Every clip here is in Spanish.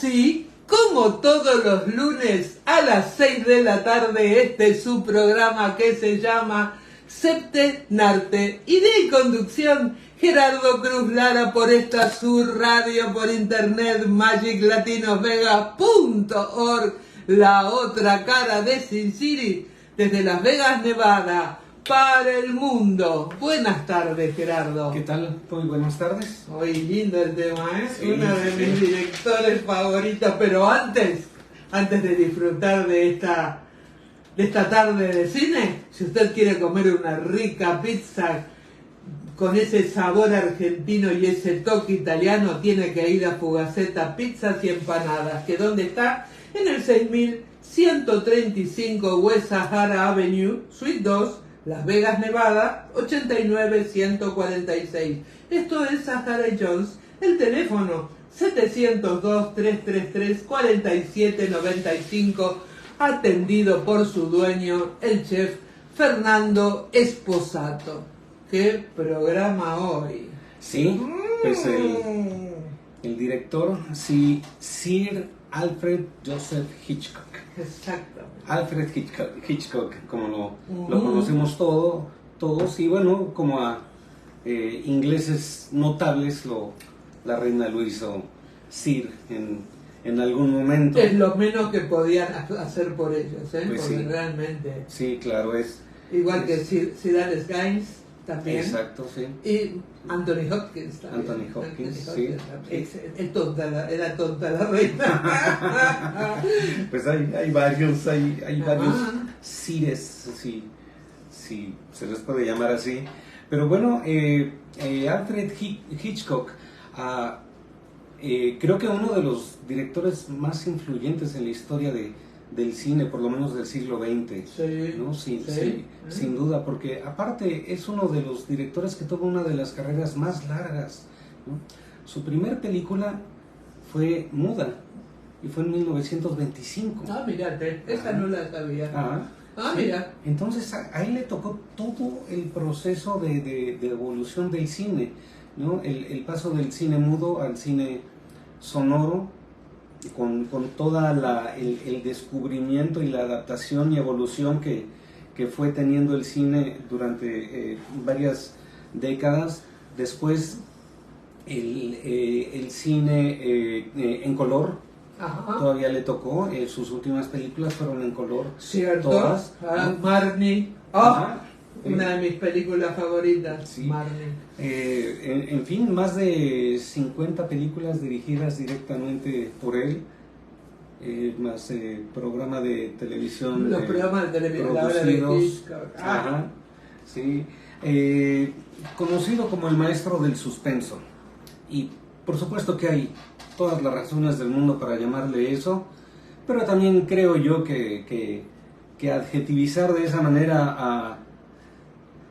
sí, como todos los lunes a las 6 de la tarde, este es su programa que se llama Septenarte. Idea y conducción, Gerardo Cruz Lara, por esta su radio, por internet, magiclatinosvegas.org, la otra cara de Sin City, desde Las Vegas, Nevada, para el mundo. Buenas tardes, Gerardo. ¿Qué tal? Muy buenas tardes. Muy lindo el tema, ¿eh? Sí, Uno de mis directores favoritos, pero antes de disfrutar de esta tarde de cine, si usted quiere comer una rica pizza con ese sabor argentino y ese toque italiano, tiene que ir a Fugaceta Pizzas y Empanadas, que ¿dónde está? En el 6135 West Sahara Avenue, Suite 2, Las Vegas, Nevada, 89146. Esto es Sahara Jones. El teléfono 702-333-4795, atendido por su dueño, el chef Fernando Esposato. ¿Qué programa hoy? Sí, pues el director, sí, Sir Alfred Joseph Hitchcock. Exactamente. Alfred Hitchcock, como lo conocemos todos, y bueno, como a ingleses notables la reina lo hizo Sir en algún momento. Es lo menos que podían hacer por ellos, ¿eh? Pues porque sí. realmente... Sí, claro, es... Igual que Sir Alex Gaines también. Exacto, sí. Y Anthony Hopkins también. Anthony Hopkins, sí. Era tonta la reina. Pues hay varios Sires, si se les puede llamar así. Pero bueno, Alfred Hitchcock, creo que uno de los directores más influyentes en la historia del cine, por lo menos del siglo XX, Sí, ¿no? sí. Sin duda, porque aparte es uno de los directores que tuvo una de las carreras más largas, ¿no? Su primer película fue muda y fue en 1925. Ah, mirate, esa no la sabía. Mira. Entonces a él le tocó todo el proceso de evolución del cine, ¿no? El paso del cine mudo al cine sonoro, con toda el descubrimiento y la adaptación y evolución que fue teniendo el cine durante varias décadas. Después el cine en color. Ajá. Todavía le tocó, sus últimas películas fueron en color. Cierto. Todas. Marnie. Una de mis películas favoritas. Sí. Marnie. En fin, más de 50 películas dirigidas directamente por él, más programa de televisión. Los programas de televisión, la hora de Hitchcock. Ajá, sí. Conocido como el maestro del suspenso. Y por supuesto que hay todas las razones del mundo para llamarle eso, pero también creo yo que adjetivizar de esa manera a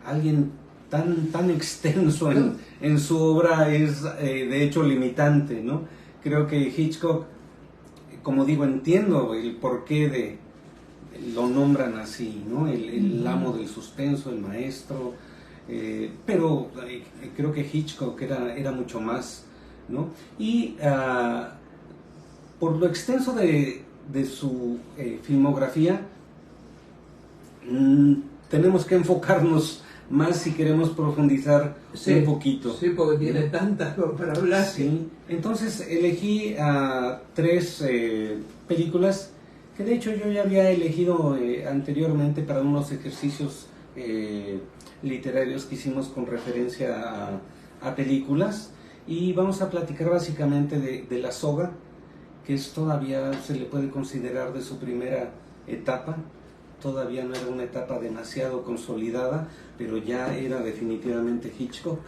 alguien tan extenso en su obra es de hecho limitante, ¿no? Creo que Hitchcock, como digo, entiendo el porqué lo nombran así, ¿no? El amo del suspenso, el maestro, pero creo que Hitchcock era mucho más, ¿no? Y por lo extenso de su filmografía, tenemos que enfocarnos más si queremos profundizar un poquito. Sí, porque tiene tantas para hablar. Sí, entonces elegí 3 películas que de hecho yo ya había elegido anteriormente para unos ejercicios literarios que hicimos con referencia a películas, y vamos a platicar básicamente de La Soga, que todavía se le puede considerar de su primera etapa. Todavía no era una etapa demasiado consolidada, pero ya era definitivamente Hitchcock.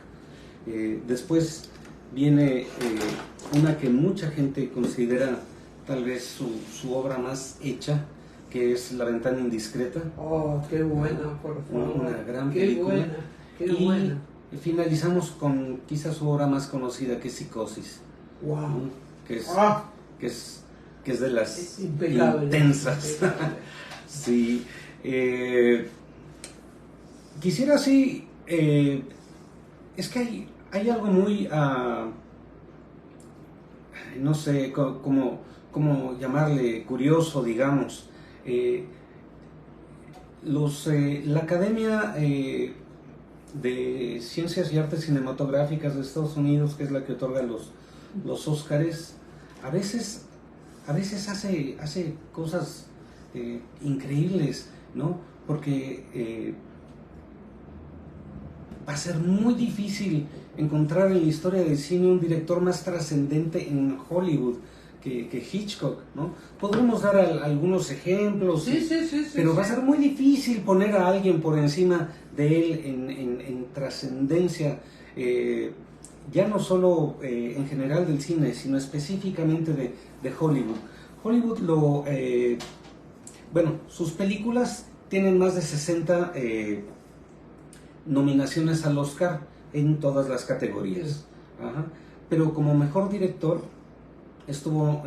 Después viene una que mucha gente considera tal vez su obra más hecha, que es La Ventana Indiscreta. Oh, qué buena, por favor. Una gran película. Qué buena. Y finalizamos con quizás su obra más conocida, que es Psicosis. Wow. Que es de las impecable, intensas. Impecable. Sí. Quisiera así, es que hay algo muy, no sé, como ¿cómo llamarle? Curioso, digamos. La Academia de Ciencias y Artes Cinematográficas de Estados Unidos, que es la que otorga los Óscares, a veces hace cosas increíbles, ¿no? Porque va a ser muy difícil encontrar en la historia del cine un director más trascendente en Hollywood que Hitchcock, ¿no? Podremos dar algunos ejemplos, Sí, pero sí. va a ser muy difícil poner a alguien por encima de él en trascendencia, ya no solo en general del cine, sino específicamente de Hollywood. Hollywood bueno, sus películas tienen más de 60 nominaciones al Oscar en todas las categorías. Ajá. Pero como mejor director estuvo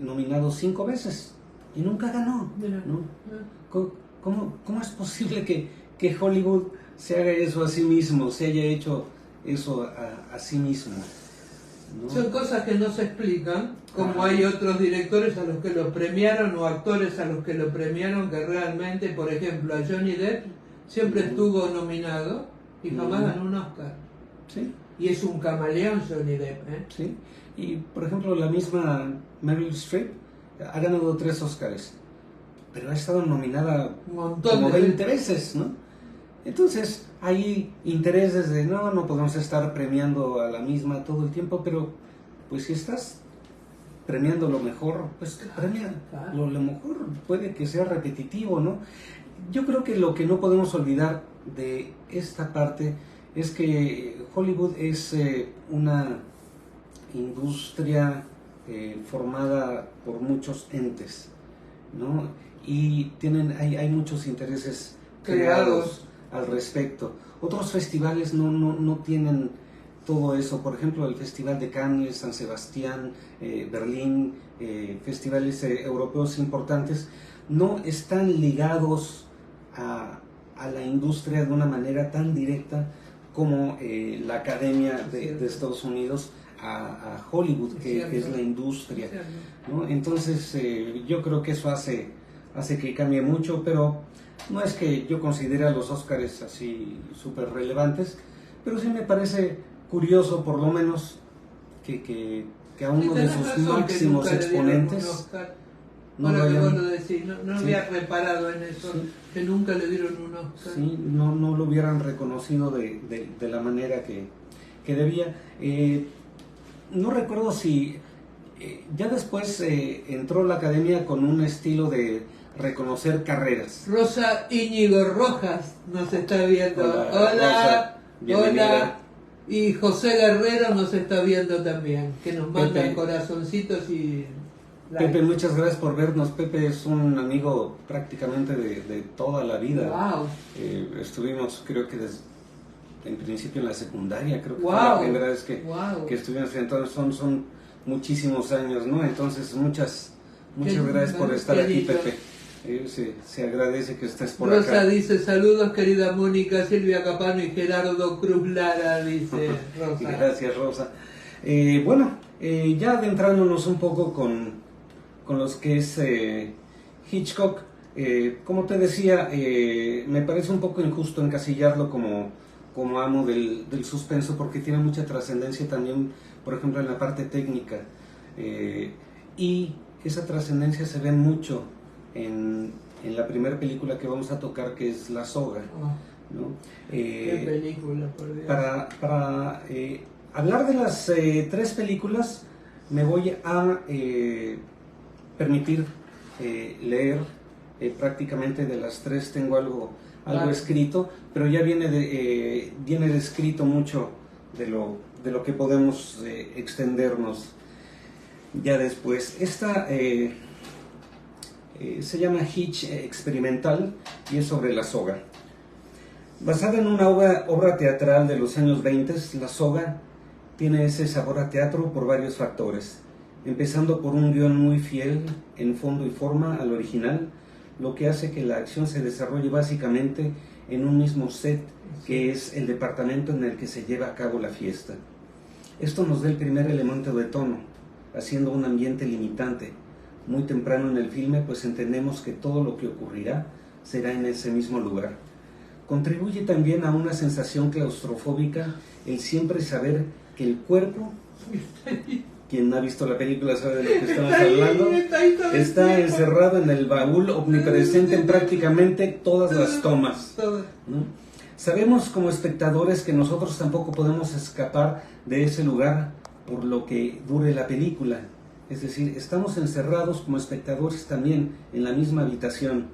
nominado 5 veces y nunca ganó, ¿no? ¿Cómo es posible que Hollywood se haga eso a sí mismo, se haya hecho eso a sí mismo, ¿no? Son cosas que no se explican, como Ajá. hay otros directores a los que lo premiaron o actores a los que lo premiaron que realmente, por ejemplo, a Johnny Depp siempre estuvo nominado y jamás ganó un Oscar. Sí. Y es un camaleón Johnny Depp, ¿eh? Sí. Y por ejemplo la misma Meryl Streep ha ganado 3 Óscares, pero ha estado nominada Un montón como de 20 veces, ¿no? Entonces hay intereses de no podemos estar premiando a la misma todo el tiempo, pero pues si estás premiando lo mejor, pues premia lo mejor. Puede que sea repetitivo, ¿no? Yo creo que lo que no podemos olvidar de esta parte es que Hollywood es una industria formada por muchos entes, ¿no? Y hay muchos intereses creados al respecto. Otros festivales no tienen todo eso. Por ejemplo, el Festival de Cannes, San Sebastián, Berlín, festivales europeos importantes, no están ligados a la industria de una manera tan directa como la Academia de Estados Unidos a Hollywood, que es la industria, ¿no? Entonces yo creo que eso hace que cambie mucho, pero no es que yo considere a los Óscares así súper relevantes, pero sí me parece curioso por lo menos que a uno de sus máximos exponentes no lo hayan... Lo decís, no había reparado en eso, que nunca le dieron un Oscar. Sí, no lo hubieran reconocido de la manera que debía. No recuerdo si ya después entró la academia con un estilo de reconocer carreras. Rosa Íñigo Rojas nos está viendo. Hola. Hola. Y José Guerrero nos está viendo también, que nos manda corazoncitos y... Pepe, muchas gracias por vernos. Pepe es un amigo prácticamente de toda la vida. Wow. Estuvimos, creo que en principio en la secundaria, creo que fue la primera vez que estuvimos. Entonces son muchísimos años, ¿no? Entonces muchas gracias por estar aquí, Pepe. Se agradece que estés por Rosa acá. Dice, saludos querida Mónica, Silvia Capano y Gerardo Cruz Lara, dice Rosa. Gracias, Rosa. Bueno, ya adentrándonos un poco con los que es Hitchcock, como te decía, me parece un poco injusto encasillarlo como amo del suspenso, porque tiene mucha trascendencia también, por ejemplo, en la parte técnica, y esa trascendencia se ve mucho en la primera película que vamos a tocar, que es La Soga, ¿no? Qué película, por Dios. Para hablar de las 3 películas, me voy a permitir leer prácticamente de las 3. Tengo algo escrito, pero ya viene descrito mucho de lo que podemos extendernos ya después. Esta se llama Hitch Experimental y es sobre La Soga. Basada en una obra teatral de los años 20, La Soga tiene ese sabor a teatro por varios factores, empezando por un guión muy fiel en fondo y forma al original, lo que hace que la acción se desarrolle básicamente en un mismo set, que es el departamento en el que se lleva a cabo la fiesta. Esto nos da el primer elemento de tono, haciendo un ambiente limitante, muy temprano en el filme, pues entendemos que todo lo que ocurrirá será en ese mismo lugar. Contribuye también a una sensación claustrofóbica el siempre saber que el cuerpo, quien ha visto la película sabe de lo que estamos hablando, está encerrado en el baúl omnipresente en prácticamente todas las tomas, ¿no? Sabemos como espectadores que nosotros tampoco podemos escapar de ese lugar por lo que dure la película. Es decir, estamos encerrados como espectadores también en la misma habitación.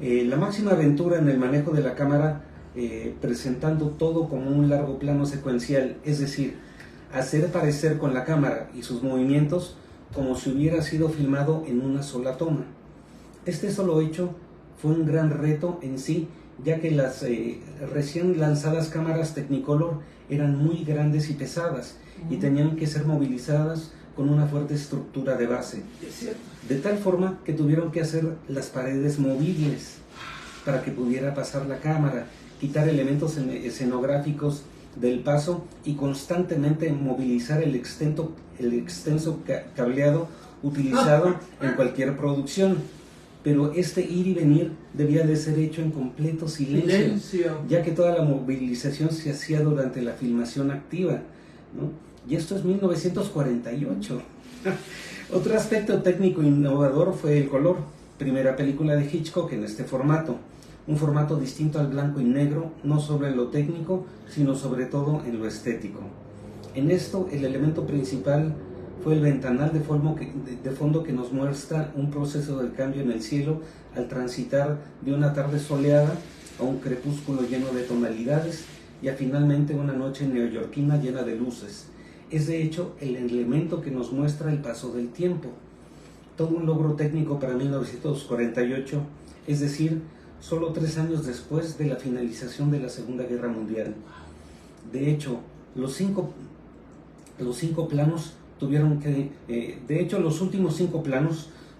La máxima aventura en el manejo de la cámara, presentando todo como un largo plano secuencial, es decir, hacer parecer con la cámara y sus movimientos como si hubiera sido filmado en una sola toma. Este solo hecho fue un gran reto en sí, ya que las recién lanzadas cámaras Technicolor eran muy grandes y pesadas y tenían que ser movilizadas con una fuerte estructura de base, de tal forma que tuvieron que hacer las paredes movibles para que pudiera pasar la cámara, quitar elementos escenográficos del paso y constantemente movilizar el extenso cableado utilizado en cualquier producción. Pero este ir y venir debía de ser hecho en completo silencio, ya que toda la movilización se hacía durante la filmación activa, ¿no? Y esto es 1948. Otro aspecto técnico innovador fue el color. Primera película de Hitchcock en este formato. Un formato distinto al blanco y negro, no sobre lo técnico, sino sobre todo en lo estético. En esto, el elemento principal fue el ventanal de fondo que nos muestra un proceso del cambio en el cielo al transitar de una tarde soleada a un crepúsculo lleno de tonalidades y a finalmente una noche neoyorquina llena de luces. Es de hecho el elemento que nos muestra el paso del tiempo. Todo un logro técnico para 1948, es decir, solo 3 años después de la finalización de la Segunda Guerra Mundial. De hecho, los últimos 5 planos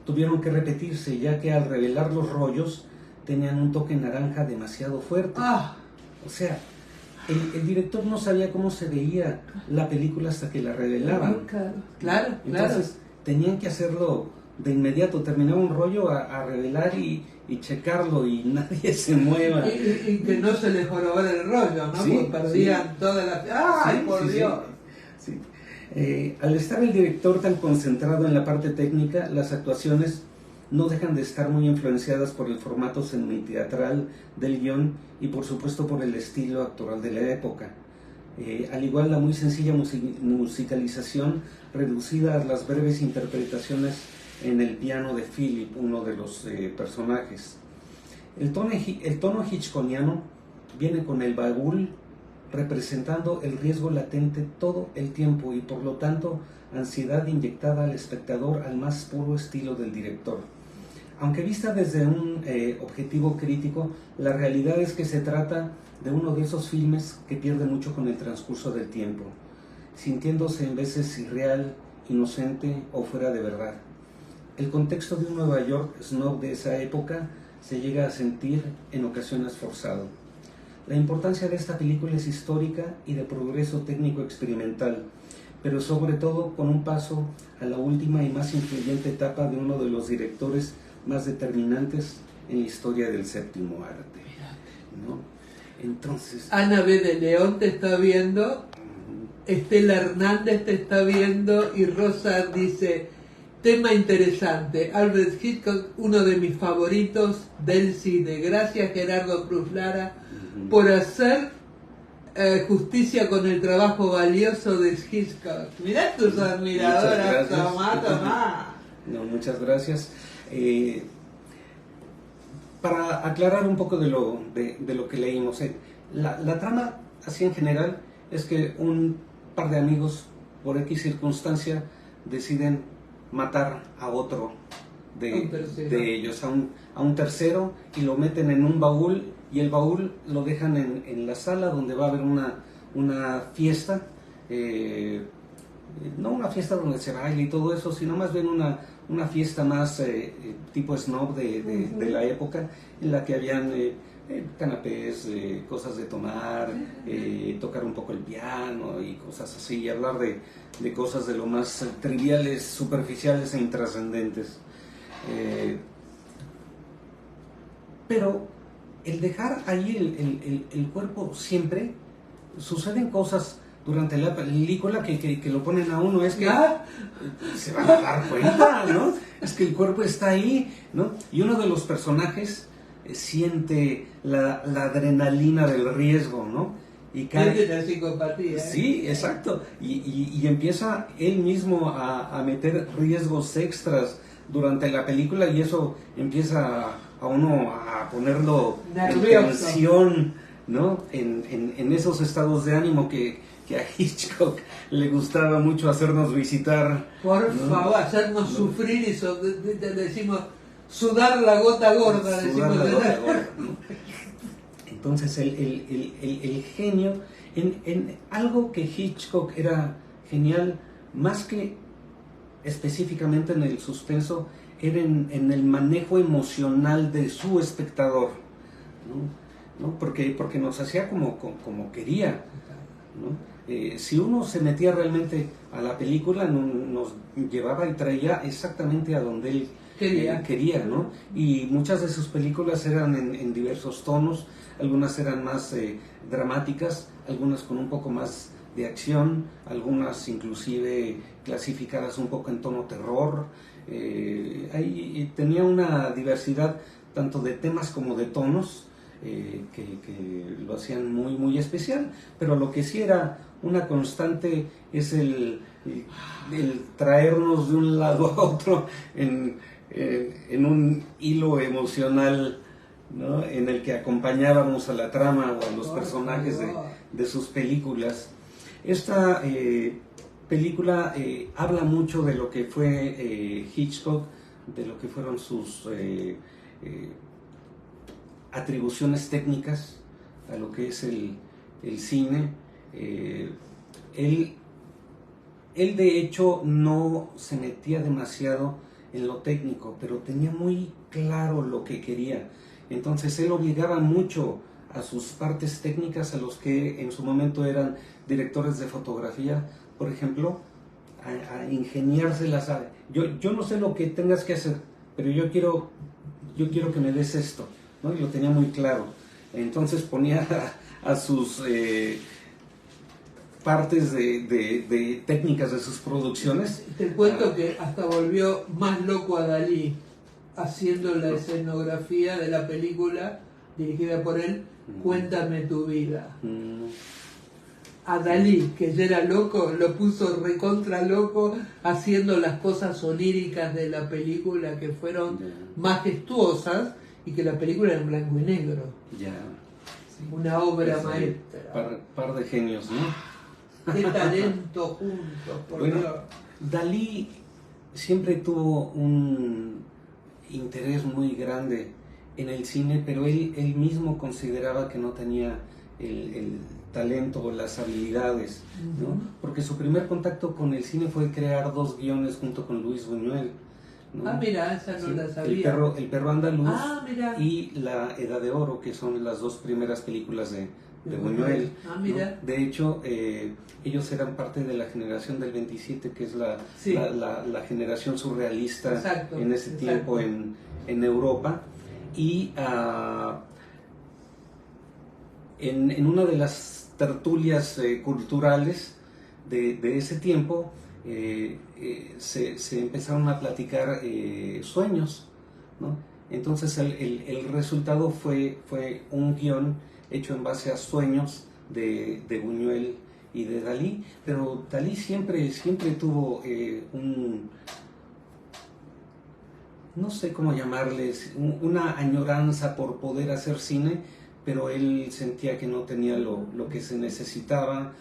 tuvieron que repetirse, ya que al revelar los rollos tenían un toque naranja demasiado fuerte. O sea, el director no sabía cómo se veía la película hasta que la revelaban. Claro. Entonces tenían que hacerlo de inmediato, terminaba un rollo a revelar y checarlo y nadie se mueva. Y que no se les jorobara el rollo, ¿no? Porque perdían toda la... ¡Ay, por Dios! Sí. Al estar el director tan concentrado en la parte técnica, las actuaciones no dejan de estar muy influenciadas por el formato semiteatral del guión y por supuesto por el estilo actoral de la época. Al igual la muy sencilla musicalización reducida a las breves interpretaciones en el piano de Philip, uno de los personajes. El tono hitchcockiano viene con el baúl representando el riesgo latente todo el tiempo y por lo tanto ansiedad inyectada al espectador al más puro estilo del director. Aunque vista desde un objetivo crítico, la realidad es que se trata de uno de esos filmes que pierde mucho con el transcurso del tiempo, sintiéndose en veces irreal, inocente o fuera de verdad. El contexto de un Nueva York snob de esa época se llega a sentir en ocasiones forzado. La importancia de esta película es histórica y de progreso técnico experimental, pero sobre todo con un paso a la última y más influyente etapa de uno de los directores más determinantes en la historia del séptimo arte, ¿no? Entonces, Ana B. de León te está viendo, Estela Hernández te está viendo y Rosa dice: tema interesante, Alfred Hitchcock, uno de mis favoritos del cine. Gracias Gerardo Cruz Lara por hacer justicia con el trabajo valioso de Hitchcock. Mirá tus admiradoras, tomá. No, muchas gracias. Para aclarar un poco de lo que leímos, la trama así en general es que un par de amigos por X circunstancia deciden matar a otro de ellos, a un tercero, y lo meten en un baúl, y el baúl lo dejan en la sala donde va a haber una fiesta, no una fiesta donde se baile y todo eso, sino más bien una fiesta más tipo snob de la época, en la que habían canapés, cosas de tomar, tocar un poco el piano y cosas así, y hablar de cosas de lo más triviales, superficiales e intrascendentes. Pero el dejar ahí el cuerpo siempre, suceden cosas durante la película que lo ponen a uno, es que se van a dar cuenta, ¿no? Es que el cuerpo está ahí, ¿no? Y uno de los personajes siente la adrenalina del riesgo, ¿no? Y cae la psicopatía. Sí, exacto. Y empieza él mismo a meter riesgos extras durante la película, y eso empieza a uno a ponerlo nervioso, en tensión, ¿no? En esos estados de ánimo que a Hitchcock le gustaba mucho hacernos visitar. Por favor, hacernos sufrir y decimos sudar la gota gorda. Sudar la gota gorda, ¿no? Entonces el genio, en algo que Hitchcock era genial, más que específicamente en el suspenso, era en el manejo emocional de su espectador, ¿no? Porque nos hacía como quería, ¿no? Si uno se metía realmente a la película, nos llevaba y traía exactamente a donde él quería, ¿no? Y muchas de sus películas eran en diversos tonos, algunas eran más dramáticas, algunas con un poco más de acción, algunas inclusive clasificadas un poco en tono terror. Ahí tenía una diversidad tanto de temas como de tonos que lo hacían muy, muy especial, pero lo que sí era una constante es el traernos de un lado a otro en un hilo emocional, ¿no? En el que acompañábamos a la trama o a los personajes de sus películas. Esta película habla mucho de lo que fue Hitchcock, de lo que fueron sus atribuciones técnicas a lo que es el cine. Él de hecho no se metía demasiado en lo técnico, pero tenía muy claro lo que quería. Entonces él obligaba mucho a sus partes técnicas, a los que en su momento eran directores de fotografía, por ejemplo, a ingeniárselas. Yo no sé lo que tengas que hacer, pero yo quiero que me des esto, ¿no? Y lo tenía muy claro. Entonces ponía a sus partes de técnicas de sus producciones. Te cuento que hasta volvió más loco a Dalí haciendo la escenografía de la película dirigida por él, Cuéntame tu vida. A Dalí, que ya era loco, lo puso recontra loco haciendo las cosas oníricas de la película, que fueron majestuosas, y que la película era en blanco y negro. Una obra maestra. Par de genios, ¿no? Qué talento juntos, por bueno, Dios. Dalí siempre tuvo un interés muy grande en el cine, pero él mismo consideraba que no tenía el talento o las habilidades, ¿no? Porque su primer contacto con el cine fue crear 2 guiones junto con Luis Buñuel, ¿no? Ah, mira, esa no la sabía. El perro andaluz y La Edad de Oro, que son las 2 primeras películas de Buñuel. Mira. ¿No? De hecho, ellos eran parte de la generación del 27, que es la generación surrealista en ese tiempo en Europa. Y en una de las tertulias culturales de ese tiempo se empezaron a platicar sueños, ¿no? Entonces el resultado fue un guión hecho en base a sueños de Buñuel y de Dalí, pero Dalí siempre tuvo no sé cómo llamarles, una añoranza por poder hacer cine, pero él sentía que no tenía lo que se necesitaba,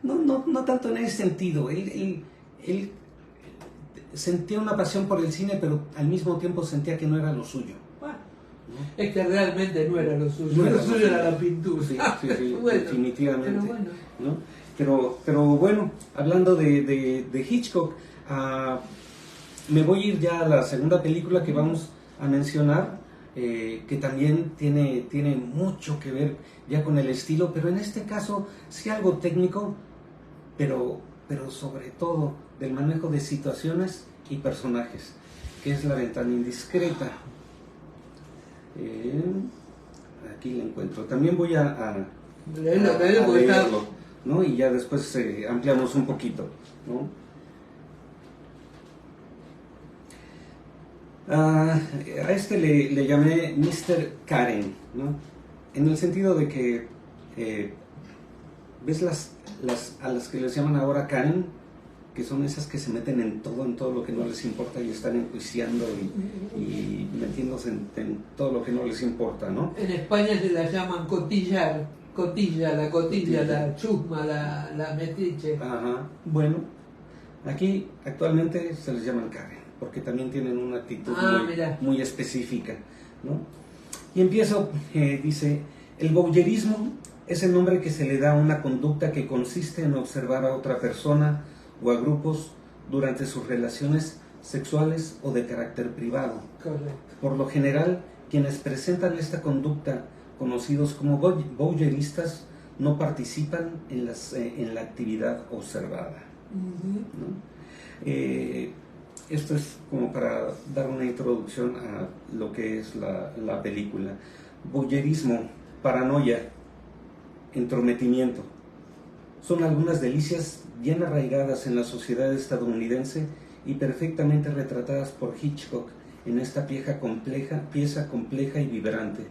no tanto en ese sentido, él sentía una pasión por el cine, pero al mismo tiempo sentía que no era lo suyo. ¿No? Es que realmente no era lo suyo, lo suyo era la pintura. Sí, bueno, definitivamente. Pero bueno. ¿No? Pero bueno, hablando de Hitchcock, me voy a ir ya a la segunda película que vamos a mencionar, que también tiene mucho que ver ya con el estilo, pero en este caso sí algo técnico, pero sobre todo del manejo de situaciones y personajes, que es La ventana indiscreta. Aquí la encuentro. También voy a leerlo, ¿no? Y ya después ampliamos un poquito, ¿no? A este le llamé Mr. Karen, ¿no? En el sentido de que ves a las que les llaman ahora Karen, que son esas que se meten en todo lo que no les importa y están enjuiciando y metiéndose en todo lo que no les importa, ¿no? En España se la llaman cotillar, la cotilla, la chusma, la metiche. Ajá. Bueno, aquí actualmente se les llaman Karen, porque también tienen una actitud muy específica, ¿no? Y empiezo, dice, el voyeurismo es el nombre que se le da a una conducta que consiste en observar a otra persona o a grupos durante sus relaciones sexuales o de carácter privado. Correcto. Por lo general, quienes presentan esta conducta, conocidos como voyeuristas, no participan en la actividad observada. ¿No? Esto es como para dar una introducción a lo que es la película. Voyeurismo, paranoia, entrometimiento. Son algunas delicias bien arraigadas en la sociedad estadounidense y perfectamente retratadas por Hitchcock en esta pieza compleja y vibrante.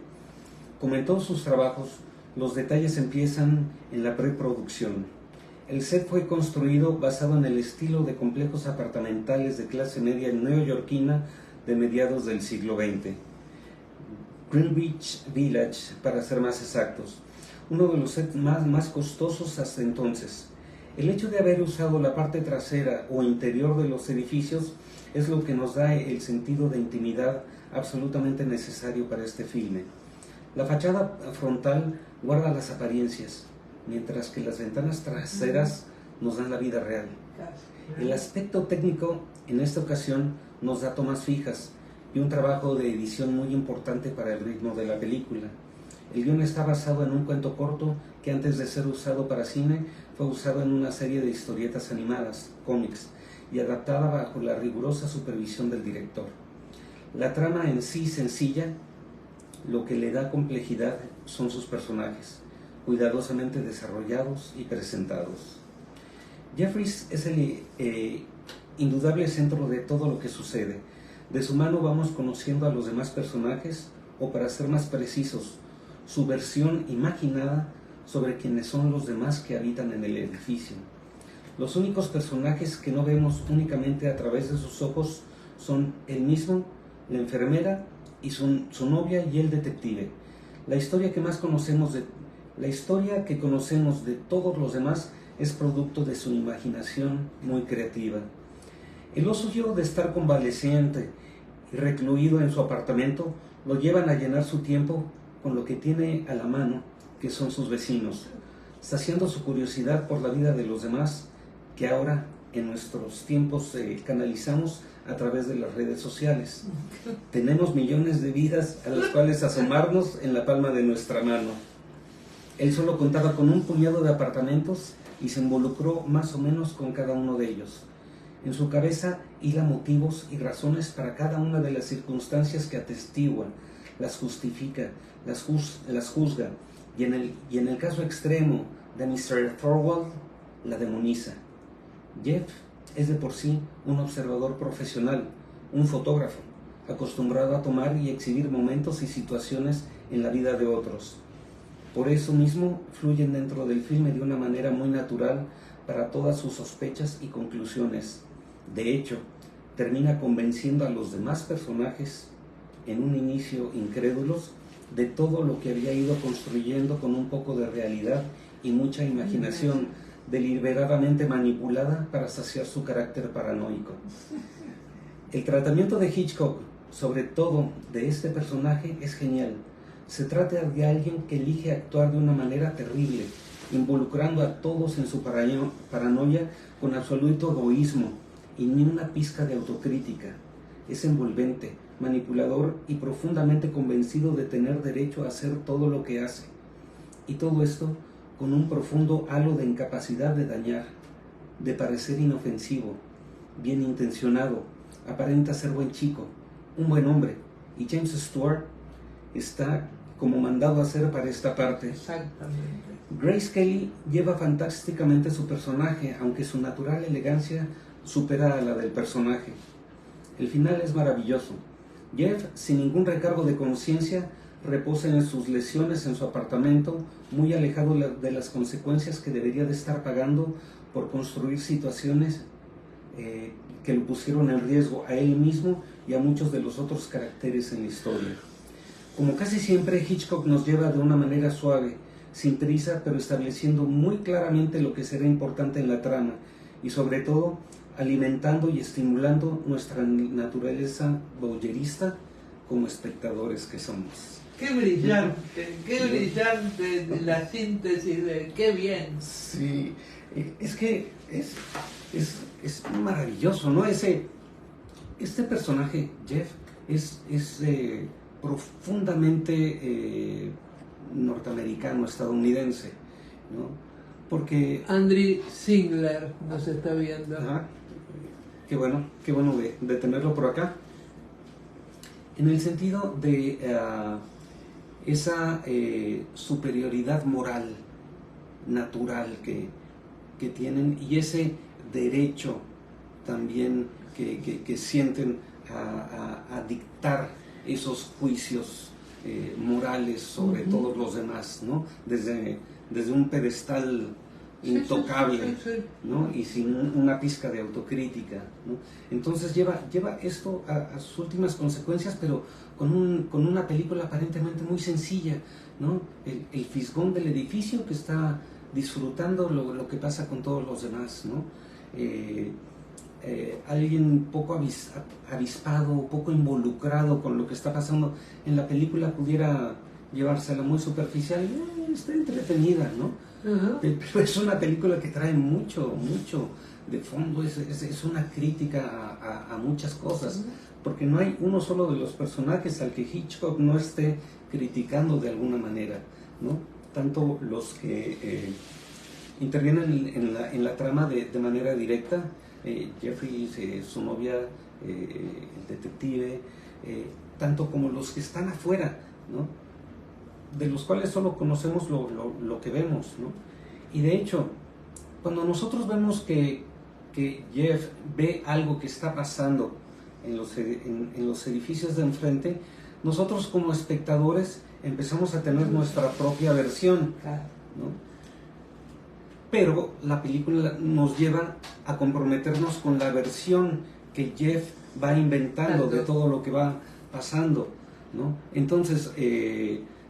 Como en todos sus trabajos, los detalles empiezan en la preproducción. El set fue construido basado en el estilo de complejos apartamentales de clase media neoyorquina de mediados del siglo XX. Greenwich Village, para ser más exactos, uno de los sets más costosos hasta entonces. El hecho de haber usado la parte trasera o interior de los edificios es lo que nos da el sentido de intimidad absolutamente necesario para este filme. La fachada frontal guarda las apariencias, mientras que las ventanas traseras nos dan la vida real. El aspecto técnico en esta ocasión nos da tomas fijas y un trabajo de edición muy importante para el ritmo de la película. El guion está basado en un cuento corto que antes de ser usado para cine fue usado en una serie de historietas animadas, cómics, y adaptada bajo la rigurosa supervisión del director. La trama en sí sencilla, lo que le da complejidad son sus personajes, cuidadosamente desarrollados y presentados. Jeffries es el indudable centro de todo lo que sucede. De su mano vamos conociendo a los demás personajes, o para ser más precisos, su versión imaginada sobre quienes son los demás que habitan en el edificio. Los únicos personajes que no vemos únicamente a través de sus ojos son él mismo, la enfermera y su novia y el detective. La historia que conocemos de todos los demás es producto de su imaginación muy creativa. El suyo de estar convaleciente y recluido en su apartamento lo llevan a llenar su tiempo con lo que tiene a la mano, que son sus vecinos, saciando su curiosidad por la vida de los demás, que ahora en nuestros tiempos canalizamos a través de las redes sociales. Tenemos millones de vidas a las cuales asomarnos en la palma de nuestra mano. Él solo contaba con un puñado de apartamentos y se involucró más o menos con cada uno de ellos. En su cabeza hila motivos y razones para cada una de las circunstancias que atestigua, las justifica, las juzga, y en el caso extremo de Mr. Thorwald, la demoniza. Jeff es de por sí un observador profesional, un fotógrafo, acostumbrado a tomar y exhibir momentos y situaciones en la vida de otros. Por eso mismo fluyen dentro del filme de una manera muy natural para todas sus sospechas y conclusiones. De hecho, termina convenciendo a los demás personajes, en un inicio incrédulos, de todo lo que había ido construyendo con un poco de realidad y mucha imaginación, deliberadamente manipulada para saciar su carácter paranoico. El tratamiento de Hitchcock, sobre todo de este personaje, es genial. Se trata de alguien que elige actuar de una manera terrible, involucrando a todos en su paranoia con absoluto egoísmo y ni una pizca de autocrítica. es envolvente, manipulador y profundamente convencido de tener derecho a hacer todo lo que hace. Y todo esto con un profundo halo de incapacidad de dañar, de parecer inofensivo, bien intencionado, aparenta ser buen chico, un buen hombre. Y James Stewart está como mandado a ser para esta parte. Exactamente. Grace Kelly lleva fantásticamente su personaje, aunque su natural elegancia supera a la del personaje. El final es maravilloso. Jeff, sin ningún recargo de conciencia, reposa en sus lesiones en su apartamento, muy alejado de las consecuencias que debería de estar pagando por construir situaciones que lo pusieron en riesgo a él mismo y a muchos de los otros caracteres en la historia. Como casi siempre, Hitchcock nos lleva de una manera suave, sin prisa, pero estableciendo muy claramente lo que será importante en la trama y sobre todo alimentando y estimulando nuestra naturaleza voyerista como espectadores que somos. Qué brillante la síntesis de qué bien. Sí, es que es maravilloso, ¿no? Este personaje, Jeff, es profundamente norteamericano, estadounidense, ¿no? Porque Andrew Ziegler nos está viendo. Qué bueno de tenerlo por acá. En el sentido de esa superioridad moral, natural que tienen y ese derecho también que sienten a dictar esos juicios morales sobre todos los demás, ¿no? Desde un pedestal intocable, sí. ¿no? Y sin una pizca de autocrítica, ¿no? Entonces lleva esto a sus últimas consecuencias, pero con una película aparentemente muy sencilla, ¿no? El fisgón del edificio que está disfrutando lo que pasa con todos los demás, ¿no? Alguien poco avispado, poco involucrado con lo que está pasando en la película pudiera llevársela muy superficial y está entretenida, ¿no? Uh-huh. Pero es una película que trae mucho de fondo, es una crítica a muchas cosas, uh-huh. Porque no hay uno solo de los personajes al que Hitchcock no esté criticando de alguna manera, ¿no? Tanto los que intervienen en la trama de manera directa, Jeffrey, su novia, el detective, tanto como los que están afuera, ¿no? De los cuales solo conocemos lo que vemos, ¿no? Y de hecho, cuando nosotros vemos que Jeff ve algo que está pasando en los edificios de enfrente, nosotros como espectadores empezamos a tener nuestra propia versión, ¿no? Pero la película nos lleva a comprometernos con la versión que Jeff va inventando de todo lo que va pasando, ¿no? Entonces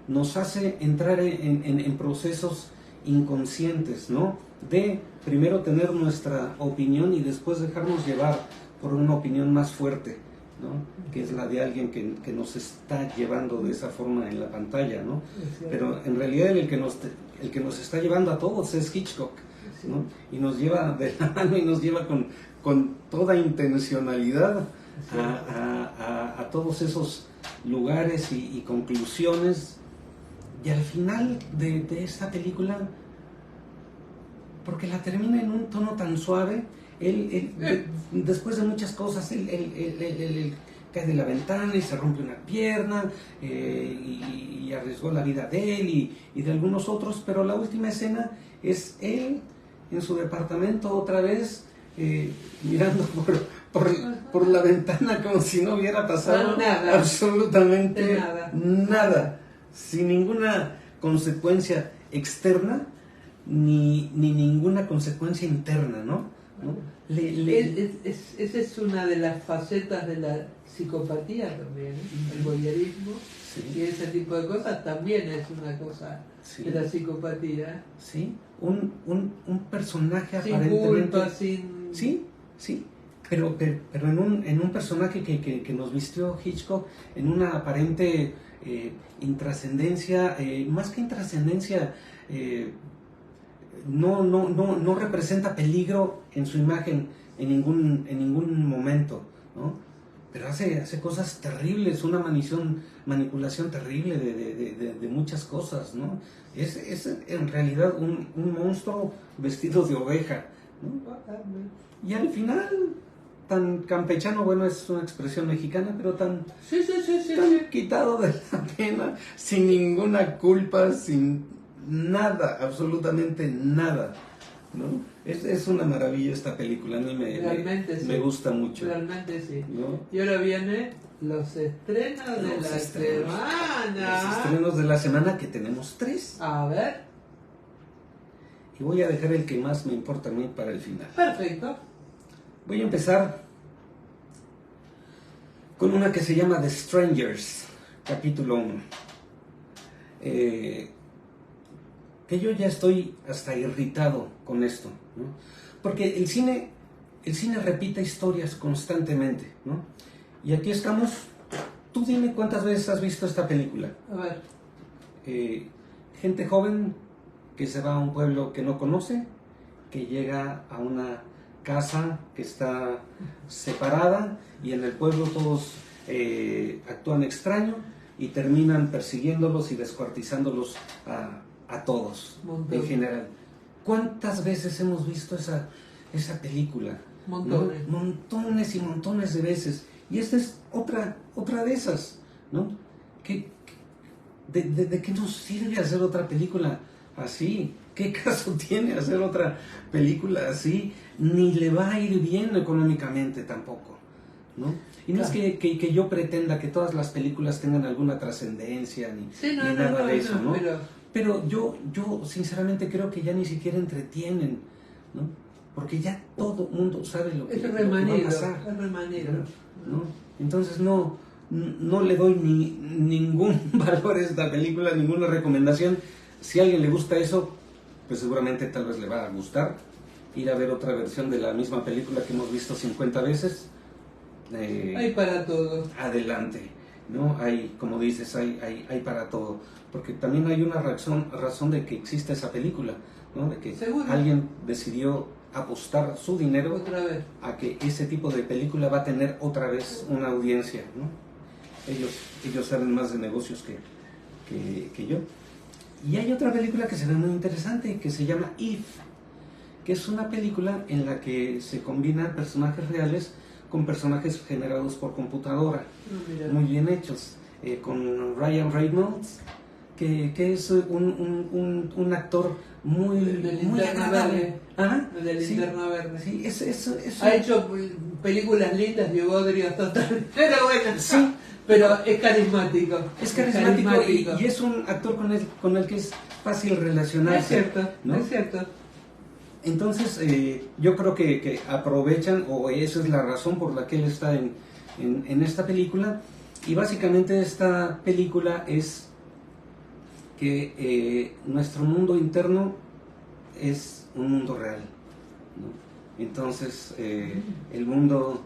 nos hace entrar en procesos inconscientes, ¿no? De primero tener nuestra opinión y después dejarnos llevar por una opinión más fuerte, ¿no? Que es la de alguien que nos está llevando de esa forma en la pantalla, ¿no? Pero en realidad el que nos está llevando a todos es Hitchcock, ¿no? Y nos lleva de la mano y nos lleva con toda intencionalidad a todos esos lugares y conclusiones. Y al final de esta película, porque la termina en un tono tan suave, después de muchas cosas, él cae de la ventana y se rompe una pierna y arriesgó la vida de él y de algunos otros, pero la última escena es él en su departamento otra vez, mirando por la ventana como si no hubiera pasado nada, absolutamente nada, sin ninguna consecuencia externa ni ninguna consecuencia interna, ¿no? Esa es una de las facetas de la psicopatía también, el voyerismo, sí. Y ese tipo de cosas también es una cosa, sí, de la psicopatía. Sí, un personaje sin aparentemente... culpa, sin... Sí, pero en un personaje que nos vistió Hitchcock en una aparente intrascendencia, más que intrascendencia, no representa peligro en su imagen en ningún momento, ¿no? pero hace cosas terribles, una manipulación terrible de muchas cosas, ¿no? Es en realidad un monstruo vestido de oveja, ¿no? Y al final, tan campechano, bueno, es una expresión mexicana, pero tan quitado de la pena, sin ninguna culpa, sin nada, absolutamente nada, ¿no? Es una maravilla esta película, a mí me gusta mucho. Realmente sí. ¿No? Y ahora vienen los estrenos de la semana. Los estrenos de la semana, que tenemos 3. A ver. Y voy a dejar el que más me importa a mí para el final. Perfecto. Voy a empezar con una que se llama The Strangers, capítulo 1. Que yo ya estoy hasta irritado con esto, ¿no? Porque el cine repite historias constantemente, ¿no? Y aquí estamos. Tú dime cuántas veces has visto esta película. A ver. Gente joven que se va a un pueblo que no conoce, que llega a una casa que está separada, y en el pueblo todos actúan extraño y terminan persiguiéndolos y descuartizándolos a todos, en general. ¿Cuántas veces hemos visto esa película? Montones. ¿No? Montones y montones de veces. Y esta es otra de esas, ¿no? ¿De qué nos sirve hacer otra película así? ¿Qué caso tiene hacer otra película así? Ni le va a ir bien económicamente tampoco, ¿no? Y no es que yo pretenda que todas las películas tengan alguna trascendencia ni nada de eso, ¿no? Pero yo sinceramente creo que ya ni siquiera entretienen, ¿no? Porque ya todo el mundo sabe lo que va a pasar. Es remanero. ¿No? Entonces no le doy ningún valor a esta película, ninguna recomendación. Si a alguien le gusta eso, pues seguramente tal vez le va a gustar ir a ver otra versión de la misma película que hemos visto 50 veces. Hay para todo. Adelante, ¿no? Hay, como dices, hay para todo. Porque también hay una razón de que exista esa película, ¿no? De que ¿Seguro? Alguien decidió apostar su dinero Otra vez. a que ese tipo de película va a tener otra vez una audiencia, ¿no? Ellos saben más de negocios que yo. Y hay otra película que se ve muy interesante, que se llama If, que es una película en la que se combinan personajes reales con personajes generados por computadora, muy bien hechos, con Ryan Reynolds, que es un actor muy agradable. Ajá. El de Linterna Verde. Sí, Ha hecho películas lindas y bodrios total. Pero bueno, sí, pero es carismático. Es carismático. Y es un actor con el que es fácil relacionarse. Es cierto, ¿no? es cierto. Entonces, yo creo que aprovechan, o esa es la razón por la que él está en esta película. Y básicamente esta película es que nuestro mundo interno es un mundo real, ¿no? Entonces, el mundo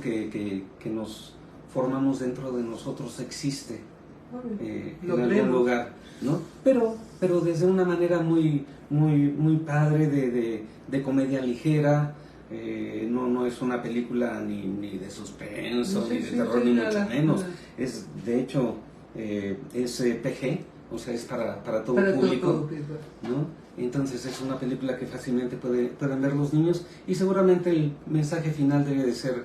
que nos formamos dentro de nosotros existe en algún lugar, ¿no? Pero desde una manera muy padre de comedia ligera. No es una película ni de suspenso, ni de terror, ni mucho menos. Es, de hecho, es PG, o sea, es para todo público, ¿no? Entonces es una película que fácilmente pueden ver los niños, y seguramente el mensaje final debe de ser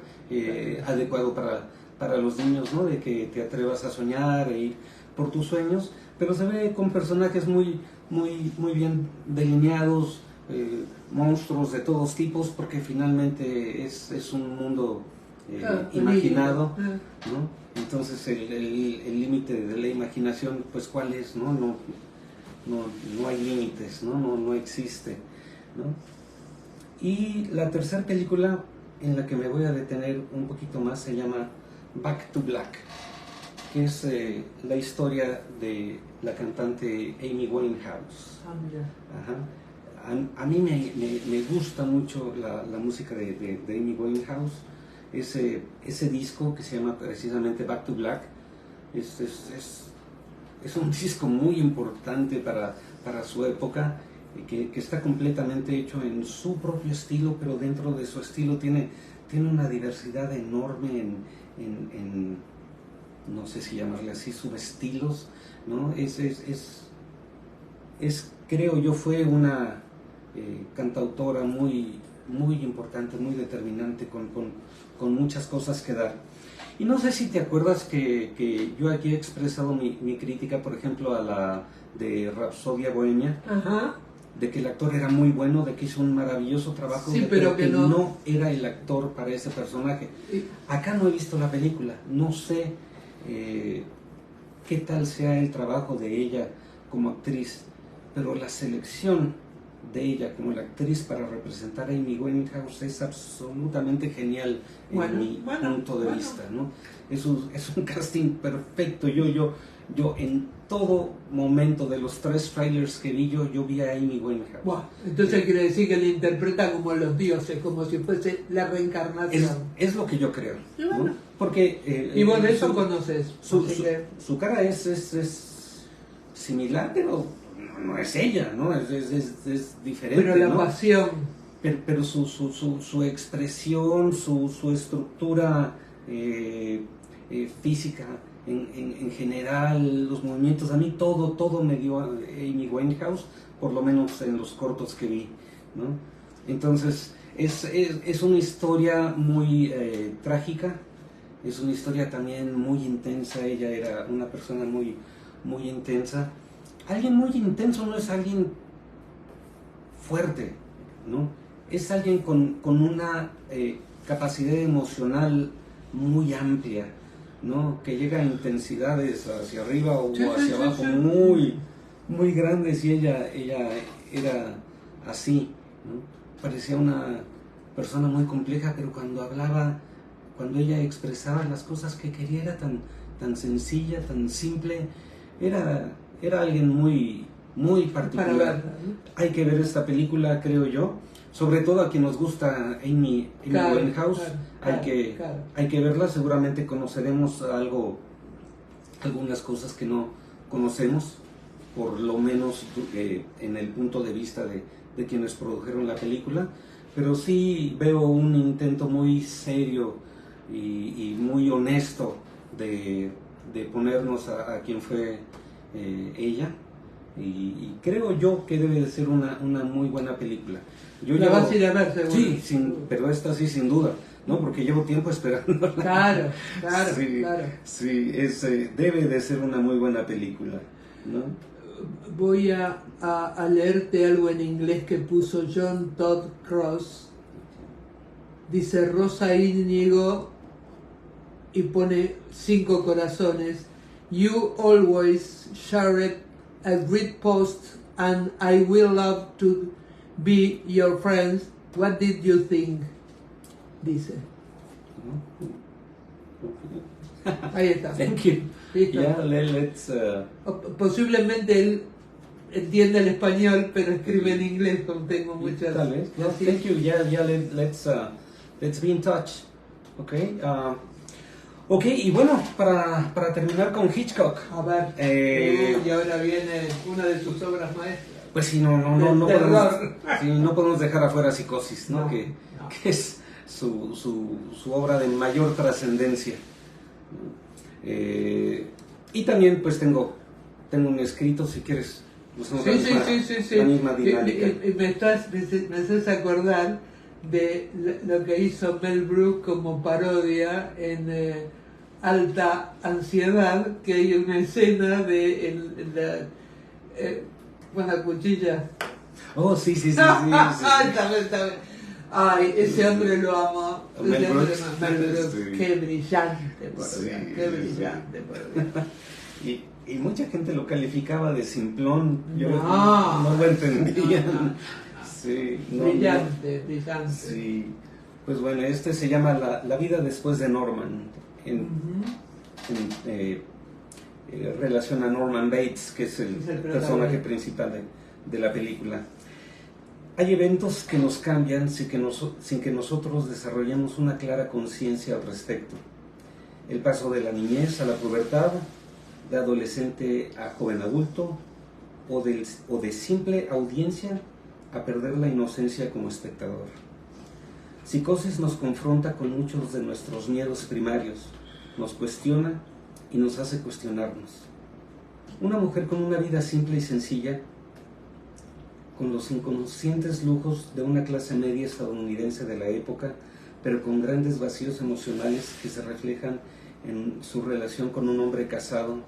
adecuado para los niños, ¿no? De que te atrevas a soñar e ir por tus sueños, pero se ve con personajes muy bien delineados, monstruos de todos tipos, porque finalmente es un mundo imaginado, ¿no? Entonces el límite de la imaginación, pues ¿cuál es? No hay límites, no existe, ¿no? Y la tercera película en la que me voy a detener un poquito más se llama Back to Black, que es la historia de la cantante Amy Winehouse. Ajá. A mí me gusta mucho la música de Amy Winehouse. Ese disco que se llama precisamente Back to Black es un disco muy importante para su época, que está completamente hecho en su propio estilo, pero dentro de su estilo tiene tiene una diversidad enorme no sé si llamarle así, subestilos, ¿no? Creo yo, fue una cantautora muy, muy importante, muy determinante, con muchas cosas que dar. Y no sé si te acuerdas que yo aquí he expresado mi crítica, por ejemplo, a la de Rapsodia Bohemia, Ajá. de que el actor era muy bueno, de que hizo un maravilloso trabajo, Sí, de pero que no. no era el actor para ese personaje. Acá no he visto la película, no sé qué tal sea el trabajo de ella como actriz, pero la selección de ella como la actriz para representar a Amy Winehouse es absolutamente genial en mi punto de vista, ¿no? Es un casting perfecto. Yo en todo momento de los 3 trailers que vi, yo vi a Amy Winehouse. Wow. Entonces quiere decir que le interpreta como los dioses, como si fuese la reencarnación. Es lo que yo creo, bueno, ¿no? Porque y vos de eso conoces. Su cara es similar, pero no es ella, ¿no? Es diferente, pero la ¿no? pasión. Pero su expresión, su estructura física, en general, los movimientos, a mí todo me dio a Amy Winehouse, por lo menos en los cortos que vi, ¿no? Entonces, es una historia muy trágica, es una historia también muy intensa. Ella era una persona muy, muy intensa. Alguien muy intenso no es alguien fuerte, ¿no? Es alguien con una capacidad emocional muy amplia, ¿no? Que llega a intensidades hacia arriba o hacia abajo muy, muy grandes, y ella era así, ¿no? Parecía una persona muy compleja, pero cuando hablaba, cuando ella expresaba las cosas que quería, era tan sencilla, tan simple. Era alguien muy, muy particular. Para verla, ¿no? Hay que ver esta película, creo yo, sobre todo a quien nos gusta Amy Winehouse. Hay que verla. Seguramente conoceremos algunas cosas que no conocemos, por lo menos en el punto de vista de quienes produjeron la película, pero sí veo un intento muy serio y muy honesto de ponernos a quien fue ella, y creo yo que debe de ser una muy buena película. Vas a ir a ver, seguro. Sí, pero esta sí, sin duda, ¿no? Porque llevo tiempo esperándola. Claro. Sí, debe de ser una muy buena película, ¿no? Voy a leerte algo en inglés que puso John Todd Cross. Dice Rosa Íñigo y pone 5 corazones. You always shared a great post and I will love to be your friends. What did you think? Dice. Ahí está. Thank you. ¿Listo? Yeah, let's... Posiblemente él entiende el español, pero escribe en inglés, como tengo muchas... Tal vez. No, thank you. Yeah, let's be in touch. Okay. Okay, y bueno, para terminar con Hitchcock. A ver, y ahora viene una de sus obras maestras. Pues sí, no podemos dejar afuera Psicosis, ¿no? Que es su obra de mayor trascendencia. Y también pues tengo un escrito, si quieres. La misma dinámica. Y me haces acordar de lo que hizo Mel Brooks como parodia en Alta Ansiedad, que hay una escena de con la cuchilla. Oh, sí. Ay, ese hombre lo amo. Mel Brooks. Sí. Qué brillante, por Dios, qué brillante, por Dios. Y mucha gente lo calificaba de simplón. Yo no lo entendía. No. Sí, brillante. Sí. Pues bueno, este se llama La vida después de Norman. En relación a Norman Bates, que es el personaje principal de la película. Hay eventos que nos cambian sin que nosotros desarrollemos una clara conciencia al respecto. El paso de la niñez a la pubertad, de adolescente a joven adulto, o de simple audiencia a perder la inocencia como espectador. Psicosis nos confronta con muchos de nuestros miedos primarios, nos cuestiona y nos hace cuestionarnos. Una mujer con una vida simple y sencilla, con los inconscientes lujos de una clase media estadounidense de la época, pero con grandes vacíos emocionales que se reflejan en su relación con un hombre casado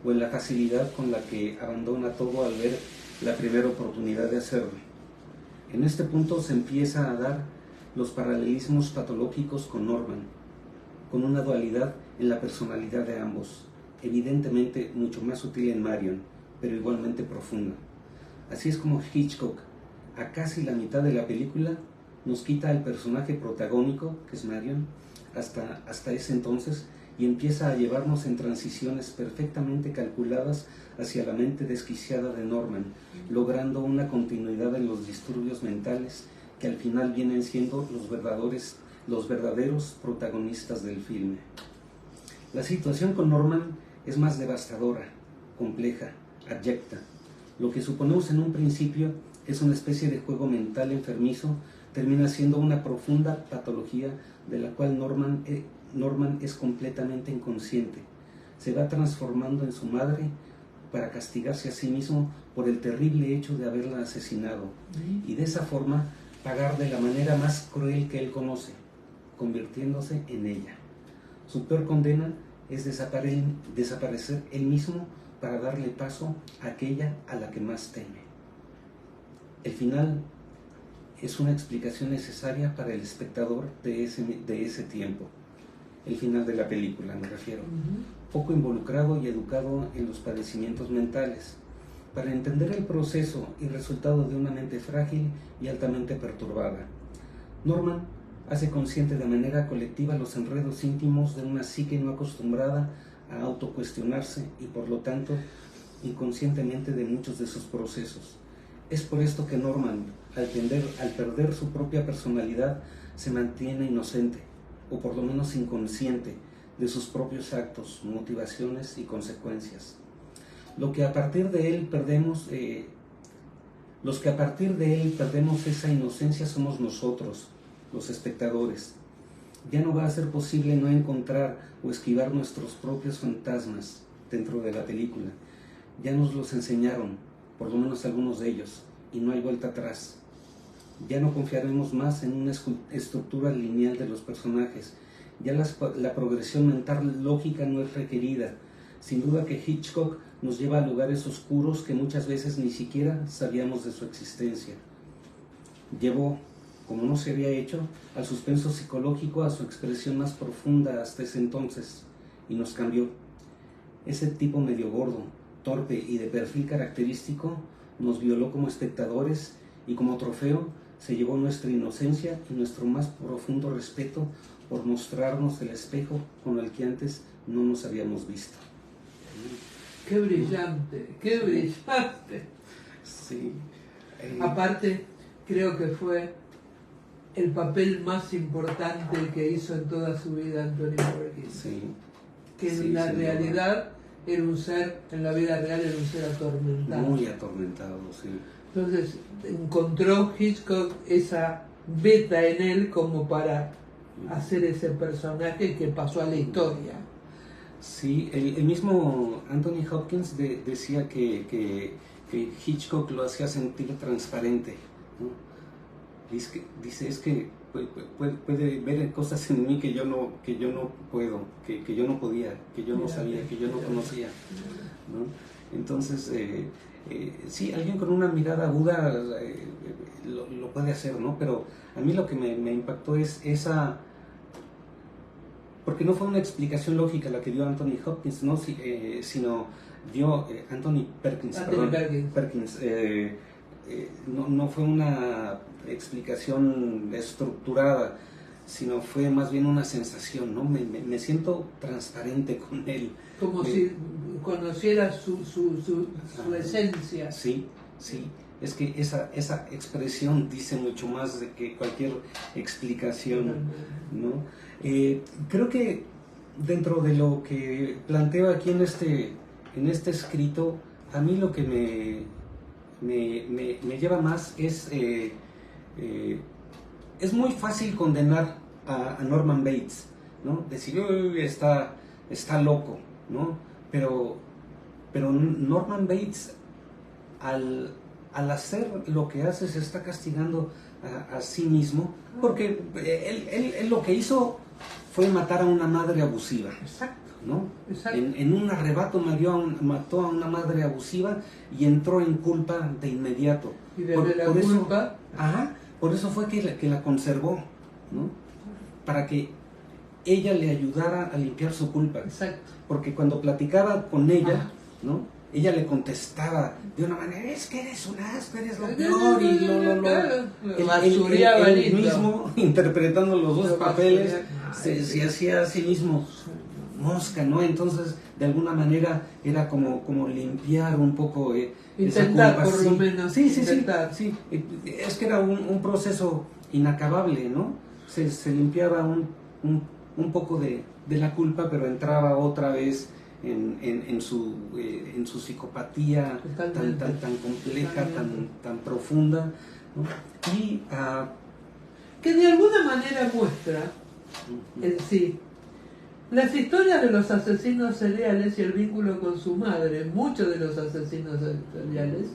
o en la facilidad con la que abandona todo al ver la primera oportunidad de hacerlo. En este punto se empieza a dar los paralelismos patológicos con Norman, con una dualidad en la personalidad de ambos, evidentemente mucho más sutil en Marion, pero igualmente profunda. Así es como Hitchcock, a casi la mitad de la película, nos quita al personaje protagónico, que es Marion, hasta ese entonces, y empieza a llevarnos en transiciones perfectamente calculadas hacia la mente desquiciada de Norman, logrando una continuidad en los disturbios mentales que al final vienen siendo los verdaderos protagonistas del filme. La situación con Norman es más devastadora, compleja, abyecta. Lo que suponemos en un principio es una especie de juego mental enfermizo, termina siendo una profunda patología de la cual Norman es completamente inconsciente. Se va transformando en su madre para castigarse a sí mismo por el terrible hecho de haberla asesinado y de esa forma pagar de la manera más cruel que él conoce, convirtiéndose en ella. Su peor condena es desaparecer él mismo para darle paso a aquella a la que más teme. El final es una explicación necesaria para el espectador de ese tiempo. El final de la película, me refiero. Poco involucrado y educado en los padecimientos mentales, para entender el proceso y resultado de una mente frágil y altamente perturbada. Norman hace consciente de manera colectiva los enredos íntimos de una psique no acostumbrada a autocuestionarse y por lo tanto inconscientemente de muchos de sus procesos. Es por esto que Norman, al perder su propia personalidad, se mantiene inocente, o por lo menos inconsciente, de sus propios actos, motivaciones y consecuencias. Los que a partir de él perdemos esa inocencia somos nosotros, los espectadores. Ya no va a ser posible no encontrar o esquivar nuestros propios fantasmas dentro de la película. Ya nos los enseñaron, por lo menos algunos de ellos, y no hay vuelta atrás. Ya no confiaremos más en una estructura lineal de los personajes. Ya la progresión mental lógica no es requerida. Sin duda que Hitchcock nos lleva a lugares oscuros que muchas veces ni siquiera sabíamos de su existencia. Llevó, como no se había hecho, al suspenso psicológico a su expresión más profunda hasta ese entonces, y nos cambió. Ese tipo medio gordo, torpe y de perfil característico nos violó como espectadores y como trofeo se llevó nuestra inocencia y nuestro más profundo respeto por mostrarnos el espejo con el que antes no nos habíamos visto. ¡Qué brillante! ¡Qué brillante! Sí. Aparte, creo que fue el papel más importante que hizo en toda su vida Anthony Perkins. Sí. Que Sí, en la sin realidad era un ser, en la vida real era un ser atormentado. Muy atormentado, sí. Entonces encontró Hitchcock esa beta en él como para hacer ese personaje que pasó a la historia. Sí, el mismo Anthony Hopkins decía que Hitchcock lo hacía sentir transparente, ¿no? Dice, es que puede ver cosas en mí que yo no puedo, que yo no podía, que yo no sabía, que yo no conocía, ¿no? Entonces, sí, alguien con una mirada aguda lo puede hacer, ¿no? Pero a mí lo que me impactó es esa... Porque no fue una explicación lógica la que dio Anthony Hopkins, ¿no? Sino dio Anthony Perkins. No fue una explicación estructurada, sino fue más bien una sensación, ¿no? Me siento transparente con él. Como si conociera su esencia. Sí, sí. Es que esa expresión dice mucho más de que cualquier explicación, ¿no? Creo que dentro de lo que planteo aquí en este escrito, a mí lo que me lleva más es es muy fácil condenar a Norman Bates, ¿no? Decir, uy, está loco, ¿no? Pero Norman Bates, al hacer lo que hace, se está castigando a sí mismo, porque él lo que hizo fue matar a una madre abusiva. Exacto. ¿No? Exacto. En un arrebato mató a una madre abusiva y entró en culpa de inmediato. Y desde la culpa... Por eso fue que la conservó, ¿no? Para que ella le ayudara a limpiar su culpa. Exacto. Porque cuando platicaba con ella, ¿no? Ella le contestaba de una manera, es que eres un asco, eres lo peor, y él mismo, interpretando los dos papeles, se hacía a sí mismo mosca, ¿no? Entonces, de alguna manera, era como limpiar un poco esa culpa. Por lo menos. Sí. Es que era un proceso inacabable, ¿no? Se limpiaba un poco de la culpa, pero entraba otra vez en su psicopatía tan compleja, tan profunda, ¿no? Y que de alguna manera muestra en sí las historias de los asesinos seriales y el vínculo con su madre. Muchos de los asesinos seriales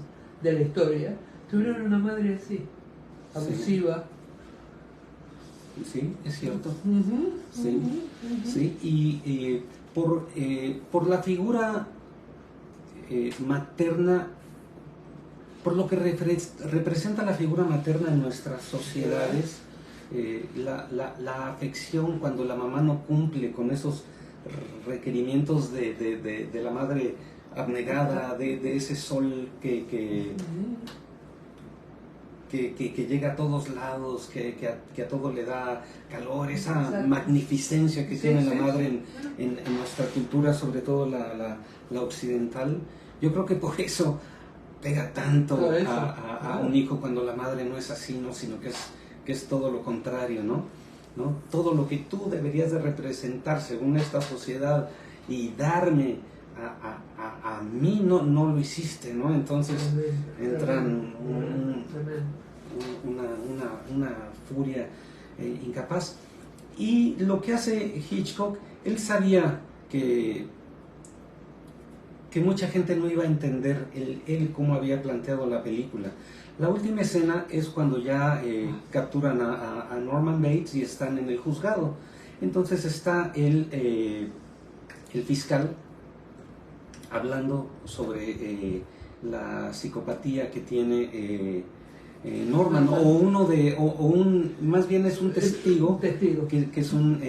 de la historia tuvieron una madre así, abusiva. Sí, es cierto. Sí, y por la figura materna, por lo que representa la figura materna en nuestras sociedades, la afección cuando la mamá no cumple con esos requerimientos de la madre abnegada, de ese sol que llega a todos lados, que a todo le da calor, esa magnificencia que tiene la madre en nuestra cultura, sobre todo la occidental. Yo creo que por eso pega tanto a un hijo cuando la madre no es así, ¿no? Sino que es todo lo contrario, ¿no? Todo lo que tú deberías de representar según esta sociedad y darme a mí no lo hiciste, ¿no? Entonces entran una furia incapaz. Y lo que hace Hitchcock, él sabía que mucha gente no iba a entender él cómo había planteado la película. La última escena es cuando ya capturan a Norman Bates y están en el juzgado. Entonces está el fiscal hablando sobre la psicopatía que tiene Norman, más bien es un testigo. Que es un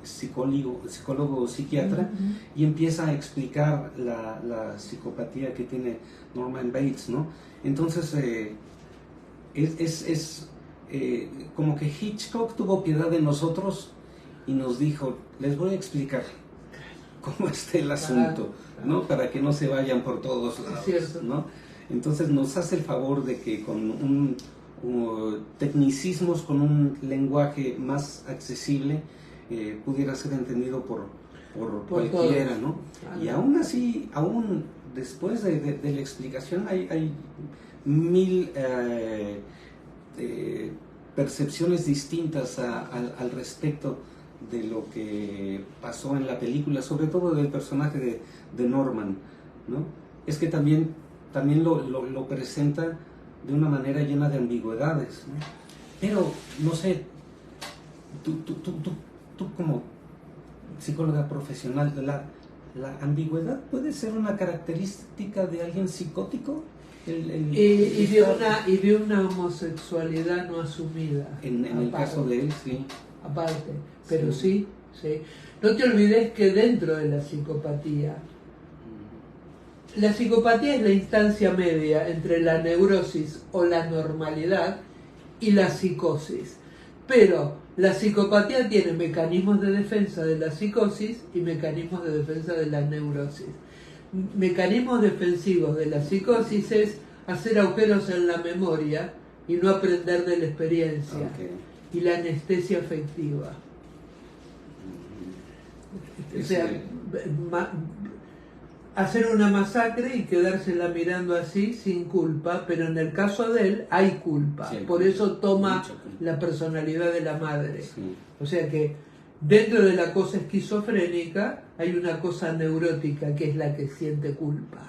psicólogo psiquiatra, y empieza a explicar la psicopatía que tiene Norman Bates, ¿no? Entonces es como que Hitchcock tuvo piedad de nosotros y nos dijo, les voy a explicar cómo está el asunto, ¿no? Para que no se vayan por todos lados, ¿no? Entonces nos hace el favor de que con tecnicismos, con un lenguaje más accesible, pudiera ser entendido por cualquiera, ¿no? Y aún así, aún después de la explicación, hay mil percepciones distintas al respecto de lo que pasó en la película, sobre todo del personaje de Norman, ¿no? Es que también lo presenta de una manera llena de ambigüedades, ¿no? Pero, no sé, tú como psicóloga profesional, ¿la ambigüedad puede ser una característica de alguien psicótico? Y de una homosexualidad no asumida. En el caso de él, sí. Aparte, pero sí. No te olvides que dentro de la psicopatía es la instancia media entre la neurosis o la normalidad y la psicosis. Pero la psicopatía tiene mecanismos de defensa de la psicosis y mecanismos de defensa de la neurosis. Mecanismos defensivos de la psicosis es hacer agujeros en la memoria y no aprender de la experiencia. Y la anestesia afectiva. O sea, hacer una masacre y quedársela mirando así sin culpa, pero en el caso de él hay culpa, Sí, por eso toma mucha culpa. la personalidad de la madre. Sí. O sea que dentro de la cosa esquizofrénica hay una cosa neurótica que es la que siente culpa.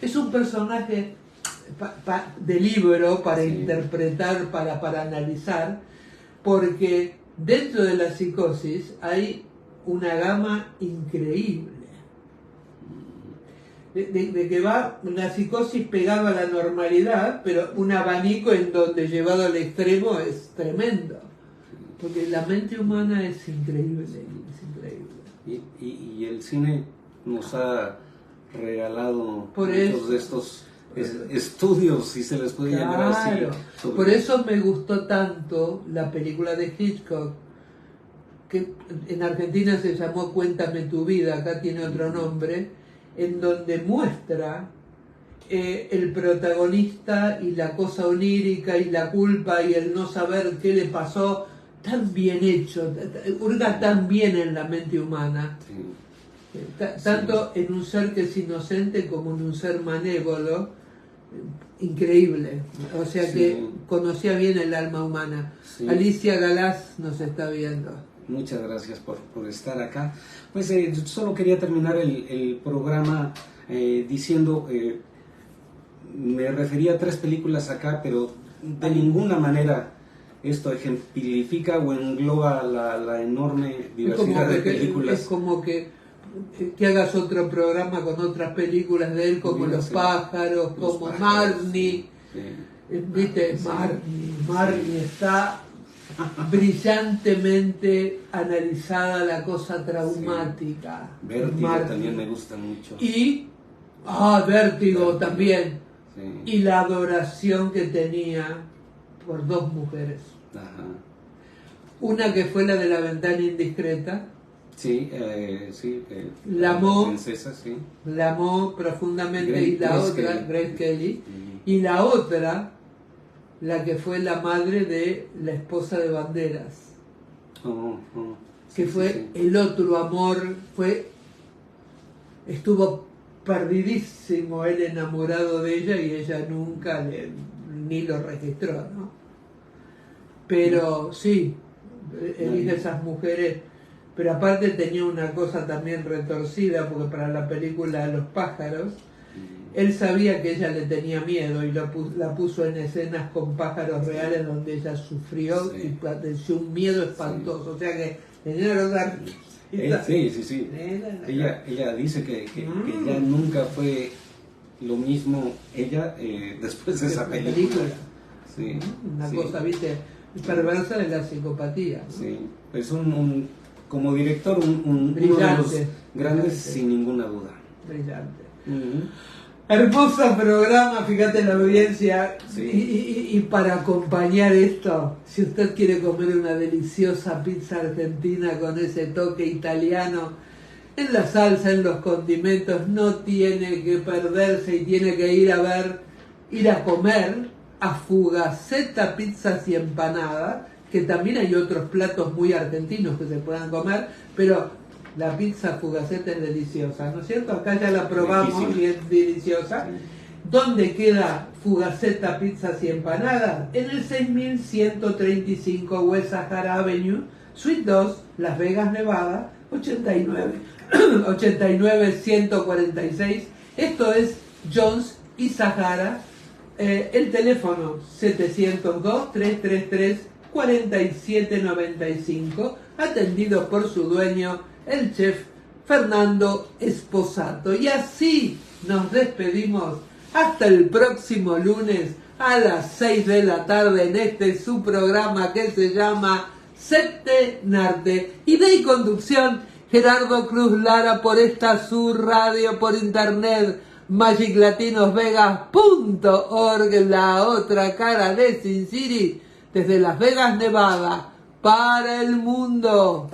Es un personaje de libro para Sí. interpretar, para analizar, porque dentro de la psicosis hay una gama increíble. De que va una psicosis pegada a la normalidad, pero un abanico en donde llevado al extremo es tremendo. Porque la mente humana es increíble, es increíble. Y el cine nos ha regalado Por muchos eso. de estos estudios, si se les puede llamar así. Claro, sobre- por eso me gustó tanto la película de Hitchcock, que en Argentina se llamó Cuéntame tu vida, acá tiene otro nombre, en donde muestra el protagonista y la cosa onírica y la culpa y el no saber qué le pasó, tan bien hecho, hurga tan bien en la mente humana, Sí. tanto en un ser que es inocente como en un ser malévolo, increíble. O sea Sí. que conocía bien el alma humana. Sí. Alicia Galás nos está viendo. Muchas gracias por estar acá. Pues solo quería terminar el programa diciendo, me refería a 3 películas acá, pero de ninguna manera esto ejemplifica o engloba la enorme diversidad de películas. Es como que hagas otro programa con otras películas de él, como Podría Los ser. pájaros, Los como pájaros, Marnie. sí. ¿Viste? Sí. Marnie está brillantemente analizada la cosa traumática. Vértigo Marnie. también me gusta mucho. Y Vértigo también. Sí. Y la adoración que tenía por 2 mujeres. Ajá. Una que fue la de La ventana indiscreta, Sí, sí. La amó. Princesa, sí. la amó profundamente, Grace- y la Grace otra, Kelly. Grace Kelly, Ujú. y la otra, la que fue la madre de la esposa de Banderas, Oh, oh. que Sí, fue sí, sí. el otro amor, estuvo perdidísimo él enamorado de ella y ella nunca ni lo registró, ¿no? Pero sí, elige esas mujeres, pero aparte tenía una cosa también retorcida, porque para la película Los pájaros, él sabía que ella le tenía miedo y la puso en escenas con pájaros reales donde ella sufrió Sí. y padeció un miedo espantoso, o sea que tenía que dar... Sí, sí, sí. Ella dice que ya nunca fue lo mismo ella después de esa película. Sí, Una sí, cosa, viste, perversa de la psicopatía, ¿no? sí. Es como director uno de Brillante, los grandes, brillante. sin ninguna duda. Brillante. Ujú. Hermoso programa, fíjate la audiencia. Sí. Y para acompañar esto, si usted quiere comer una deliciosa pizza argentina con ese toque italiano, en la salsa, en los condimentos, no tiene que perderse y tiene que ir a comer a Fugaceta Pizzas y Empanadas, que también hay otros platos muy argentinos que se puedan comer, pero la pizza Fugaceta es deliciosa, ¿no es cierto? Acá ya la probamos Riquísima. y es deliciosa. ¿Dónde queda Fugaceta Pizzas y Empanadas? En el 6135 West Sahara Avenue, Suite 2, Las Vegas, Nevada, 89146. Esto es Jones y Sahara. El teléfono 702-333-4795, atendido por su dueño, el chef Fernando Esposato. Y así nos despedimos hasta el próximo lunes a las 6 de la tarde en este su programa que se llama Septenarte. Idea y conducción Gerardo Cruz Lara, por esta su radio por internet magiclatinosvegas.org, la otra cara de Sin City, desde Las Vegas, Nevada, para el mundo.